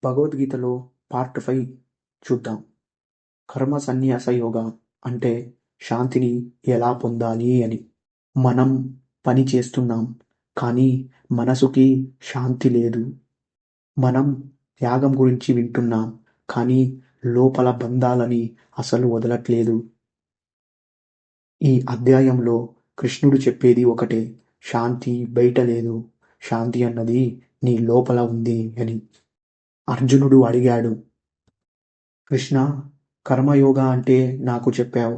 భగవద్గీతలో పార్ట్ 5 చూద్దాం. కర్మ సన్యాస యోగా అంటే శాంతిని ఎలా పొందాలి అని. మనం పని చేస్తున్నాం, కానీ మనసుకి శాంతి లేదు. మనం త్యాగం గురించి వింటున్నాం, కానీ లోపల బంధాలని అసలు వదలట్లేదు. ఈ అధ్యాయంలో కృష్ణుడు చెప్పేది ఒకటే, శాంతి బయట లేదు, శాంతి అన్నది నీ లోపల ఉంది అని. అర్జునుడు అడిగాడు, కృష్ణ, కర్మయోగా అంటే నాకు చెప్పావు,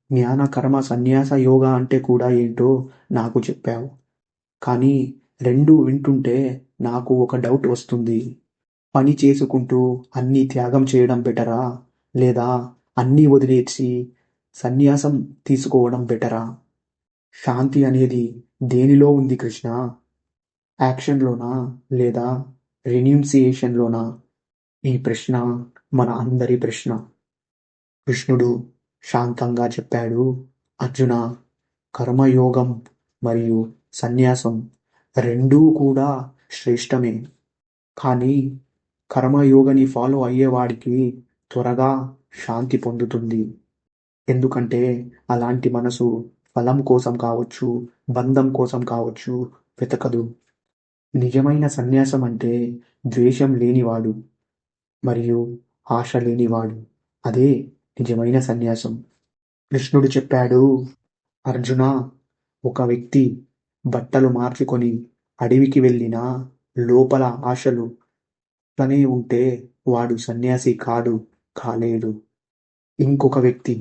జ్ఞాన కర్మ సన్యాస యోగా అంటే కూడా ఏంటో నాకు చెప్పావు. కానీ రెండు వింటుంటే నాకు ఒక డౌట్ వస్తుంది. పని చేసుకుంటూ అన్నీ త్యాగం చేయడం బెటరా, లేదా అన్నీ వదిలేసి సన్యాసం తీసుకోవడం బెటరా? శాంతి అనేది దేనిలో ఉంది కృష్ణ? యాక్షన్లోనా, లేదా రెన్యూన్సియేషన్లోనా? ఈ ప్రశ్న మన అందరి ప్రశ్న. కృష్ణుడు శాంతంగా చెప్పాడు, అర్జున, కర్మయోగం మరియు సన్యాసం రెండూ కూడా శ్రేష్టమే. కానీ కర్మయోగని ఫాలో అయ్యేవాడికి త్వరగా శాంతి పొందుతుంది. ఎందుకంటే అలాంటి మనసు ఫలం కోసం కావచ్చు, బంధం కోసం కావచ్చు వెతకదు. నిజమైన సన్యాసం అంటే ద్వేషం లేనివాడు మరియు ఆశ లేనివాడు. అదే నిజమైన సన్యాసం. కృష్ణుడు చెప్పాడు, అర్జున, ఒక వ్యక్తి బట్టలు మార్చుకొని అడవికి వెళ్ళినా లోపల ఆశలు అట్లనే ఉంటే వాడు సన్యాసి కాలేడు. ఇంకొక వ్యక్తి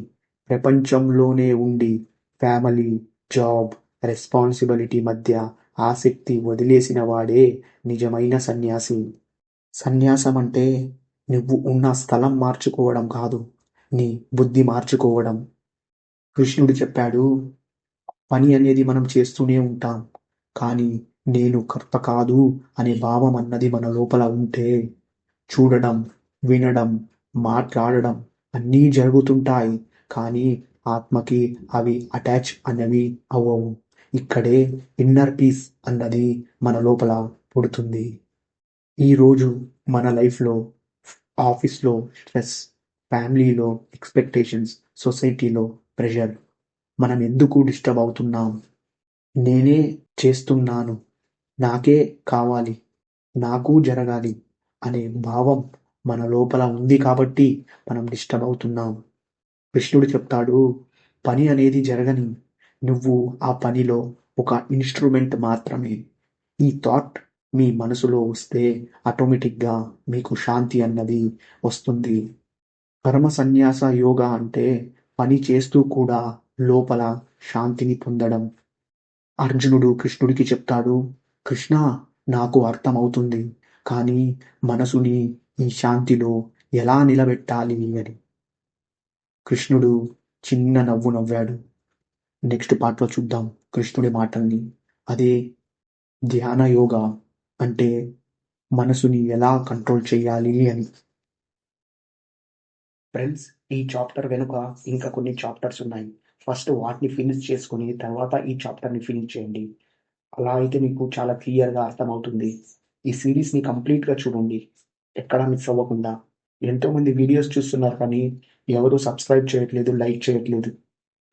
ప్రపంచంలోనే ఉండి ఫ్యామిలీ, జాబ్, రెస్పాన్సిబిలిటీ మధ్య ఆసక్తి వదిలేసిన వాడే నిజమైన సన్యాసి. సన్యాసం అంటే నువ్వు ఉన్న స్థలం మార్చుకోవడం కాదు, నీ బుద్ధి మార్చుకోవడం. కృష్ణుడు చెప్పాడు, పని అనేది మనం చేస్తూనే ఉంటాం, కానీ నేను కర్త కాదు అనే భావం అన్నది మన లోపల ఉంటే చూడడం, వినడం, మాట్లాడడం అన్నీ జరుగుతుంటాయి, కానీ ఆత్మకి అవి అటాచ్ అన్నవి అవ్వవు. ఇక్కడే ఇన్నర్ పీస్ అన్నది మన లోపల పుడుతుంది. ఈరోజు మన లైఫ్లో, ఆఫీస్లో స్ట్రెస్, ఫ్యామిలీలో ఎక్స్పెక్టేషన్స్, సొసైటీలో ప్రెషర్. మనం ఎందుకు డిస్టర్బ్ అవుతున్నాం? నేనే చేస్తున్నాను, నాకే కావాలి, నాకు జరగాలి అనే భావం మన లోపల ఉంది కాబట్టి మనం డిస్టర్బ్ అవుతున్నాం. కృష్ణుడు చెప్తాడు, పని అనేది జరగని, నువ్వు ఆ పనిలో ఒక ఇన్స్ట్రుమెంట్ మాత్రమే. ఈ థాట్ మీ మనసులో వస్తే ఆటోమేటిక్గా మీకు శాంతి అన్నది వస్తుంది. కర్మ సన్యాస యోగా అంటే పని చేస్తూ కూడా లోపల శాంతిని పొందడం. అర్జునుడు కృష్ణుడికి చెప్తాడు, కృష్ణ, నాకు అర్థమవుతుంది, కానీ మనసుని ఈ శాంతిలో ఎలా నిలబెట్టాలి అని. కృష్ణుడు చిన్న నవ్వు నవ్వాడు. నెక్స్ట్ పార్ట్లో చూద్దాం కృష్ణుడి మాటల్ని. అదే ధ్యాన యోగా అంటే మనసుని ఎలా కంట్రోల్ చేయాలి అని. ఫ్రెండ్స్, ఈ చాప్టర్ వెనుక ఇంకా కొన్ని చాప్టర్స్ ఉన్నాయి. ఫస్ట్ వాటిని ఫినిష్ చేసుకుని తర్వాత ఈ చాప్టర్ని ఫినిష్ చేయండి. అలా అయితే మీకు చాలా క్లియర్గా అర్థమవుతుంది. ఈ సిరీస్ని కంప్లీట్గా చూడండి, ఎక్కడా మిస్ అవ్వకుండా. ఎంతోమంది వీడియోస్ చూస్తున్నారు, కానీ ఎవరు సబ్స్క్రైబ్ చేయట్లేదు, లైక్ చేయట్లేదు.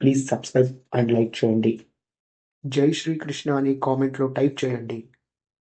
ప్లీజ్ సబ్స్క్రైబ్ అండ్ లైక్ చేయండి. జై శ్రీకృష్ణ అని కామెంట్లో టైప్ చేయండి.